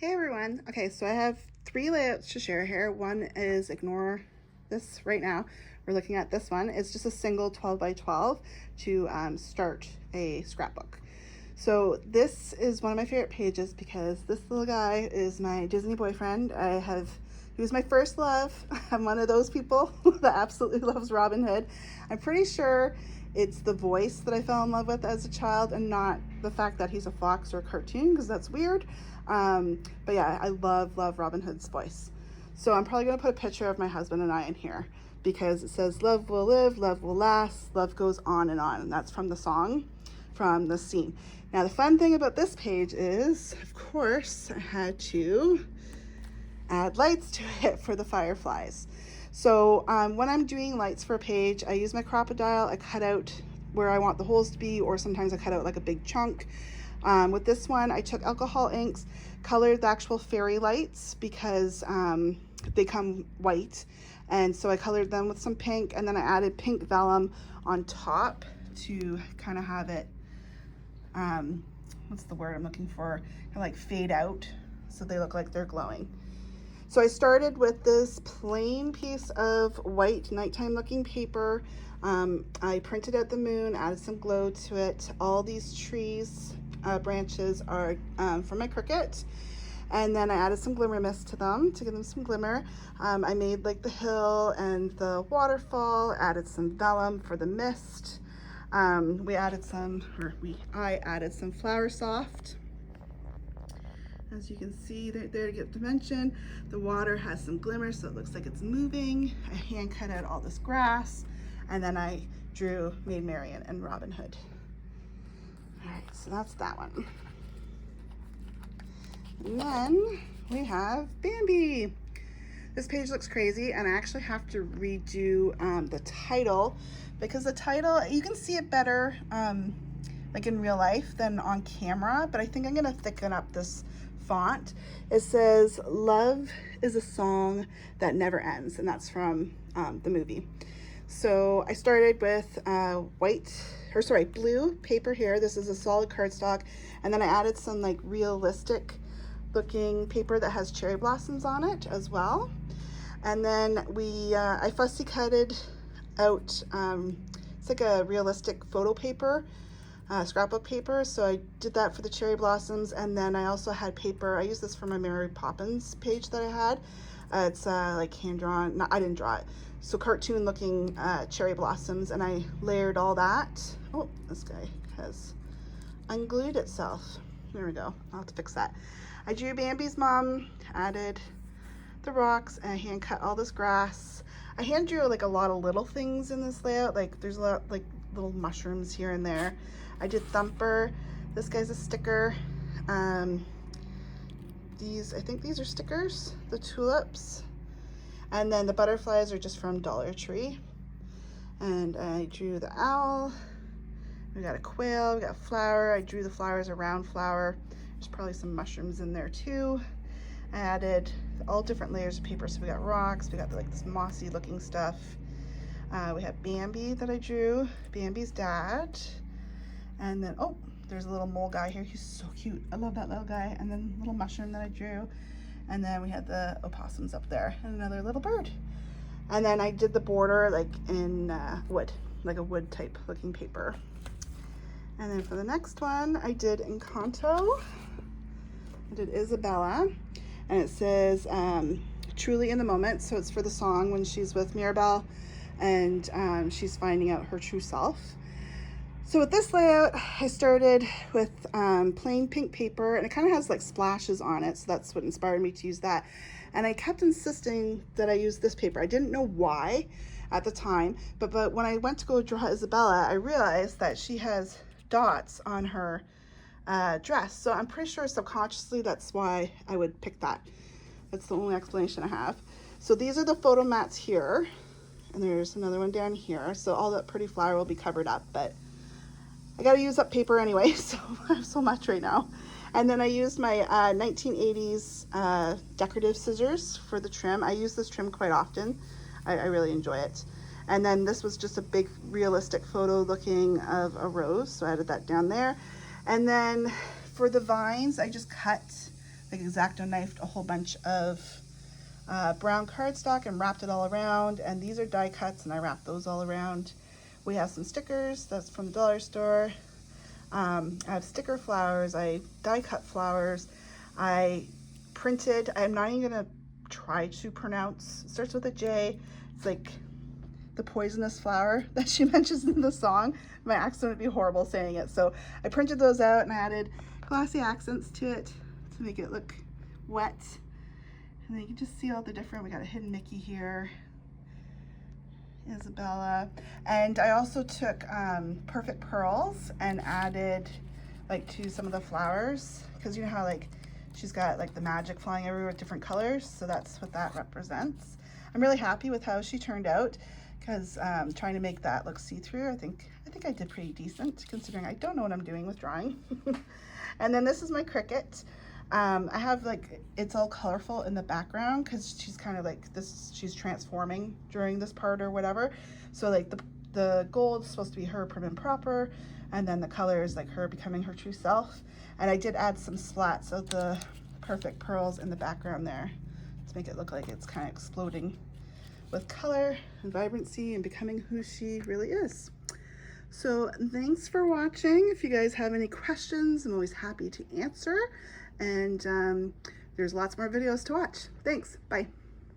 Hey everyone. Okay, so I have three layouts to share here. One is ignore this right now. We're looking at this one. It's just a single 12 by 12 to start a scrapbook. So this is one of my favorite pages because this little guy is my Disney boyfriend. He was my first love. I'm one of those people that absolutely loves Robinhood. I'm pretty sure it's the voice that I fell in love with as a child and not the fact that he's a fox or a cartoon, because that's weird. But yeah, I love Robin Hood's voice. So I'm probably going to put a picture of my husband and I in here because it says love will live, love will last, love goes on. And that's from the song, from the scene. Now the fun thing about this page is, of course, I had to add lights to it for the fireflies. So when I'm doing lights for a page, I use my crocodile. I cut out where I want the holes to be, or sometimes I cut out like a big chunk. With this one, I took alcohol inks, colored the actual fairy lights because they come white. And so I colored them with some pink, and then I added pink vellum on top to kind of have it, what's the word I'm looking for? Kind of like fade out so they look like they're glowing. So I started with this plain piece of white nighttime looking paper. I printed out the moon, added some glow to it. All these trees, branches are from my Cricut. And then I added some glimmer mist to them to give them some glimmer. I made like the hill and the waterfall, added some vellum for the mist. I added some Flower Soft. As you can see, there to give dimension. The water has some glimmer, so it looks like it's moving. I hand cut out all this grass, and then I drew Maid Marian and Robin Hood. All right, so that's that one. And then we have Bambi. This page looks crazy, and I actually have to redo the title because the title, you can see it better like in real life than on camera, but I think I'm gonna thicken up this font. It says, "Love is a song that never ends," and that's from the movie. So I started with blue paper here. This is a solid cardstock, and then I added some like realistic looking paper that has cherry blossoms on it as well. And then I fussy cutted out, it's like a realistic photo paper, scrapbook paper. So I did that for the cherry blossoms, and then I also had paper. I used this for my Mary Poppins page that I had. It's like hand-drawn, no, I didn't draw it. So cartoon looking cherry blossoms, and I layered all that. Oh, this guy has unglued itself. There we go, I'll have to fix that. I drew Bambi's mom, added the rocks, and I hand cut all this grass. I hand drew like a lot of little things in this layout, like there's a lot like little mushrooms here and there. I did Thumper. This guy's a sticker. I think these are stickers, the tulips. And then the butterflies are just from Dollar Tree. And I drew the owl. We got a quail, we got a flower. I drew the flowers, a round flower. There's probably some mushrooms in there too. I added all different layers of paper. So we got rocks, we got like this mossy looking stuff. We have Bambi that I drew, Bambi's dad. And then, oh, there's a little mole guy here. He's so cute. I love that little guy. And then little mushroom that I drew. And then we had the opossums up there and another little bird. And then I did the border like in wood, like a wood type looking paper. And then for the next one, I did Encanto. I did Isabella, and it says truly in the moment. So it's for the song when she's with Mirabelle and she's finding out her true self. So with this layout, I started with plain pink paper, and it kind of has like splashes on it. So that's what inspired me to use that. And I kept insisting that I use this paper. I didn't know why at the time, but when I went to go draw Isabella, I realized that she has dots on her dress. So I'm pretty sure subconsciously that's why I would pick that. That's the only explanation I have. So these are the photo mats here, and there's another one down here. So all that pretty flower will be covered up, but I gotta use up paper anyway, so I have so much right now. And then I used my 1980s decorative scissors for the trim. I use this trim quite often. I really enjoy it. And then this was just a big realistic photo looking of a rose, so I added that down there. And then for the vines, I just cut like X-Acto knifed a whole bunch of brown cardstock and wrapped it all around. And these are die cuts, and I wrapped those all around. We have some stickers, that's from the dollar store. I have sticker flowers, I die cut flowers. I printed, I'm not even gonna try to pronounce, it starts with a J. It's like the poisonous flower that she mentions in the song. My accent would be horrible saying it. So I printed those out and I added glossy accents to it to make it look wet. And then you can just see all the different, we got a hidden Mickey here, Isabella. And I also took perfect pearls and added like to some of the flowers, because you know how like she's got like the magic flying everywhere with different colors, so that's what that represents. I'm really happy with how she turned out, because trying to make that look see-through, I think I did pretty decent considering I don't know what I'm doing with drawing. And then this is my Cricut. I have like, it's all colorful in the background because she's kind of like this, she's transforming during this part or whatever. So like the gold is supposed to be her prim and proper, and then the color is like her becoming her true self. And I did add some splats of the perfect pearls in the background there to make it look like it's kind of exploding with color and vibrancy and becoming who she really is. So thanks for watching. If you guys have any questions, I'm always happy to answer. And there's lots more videos to watch. Thanks, bye.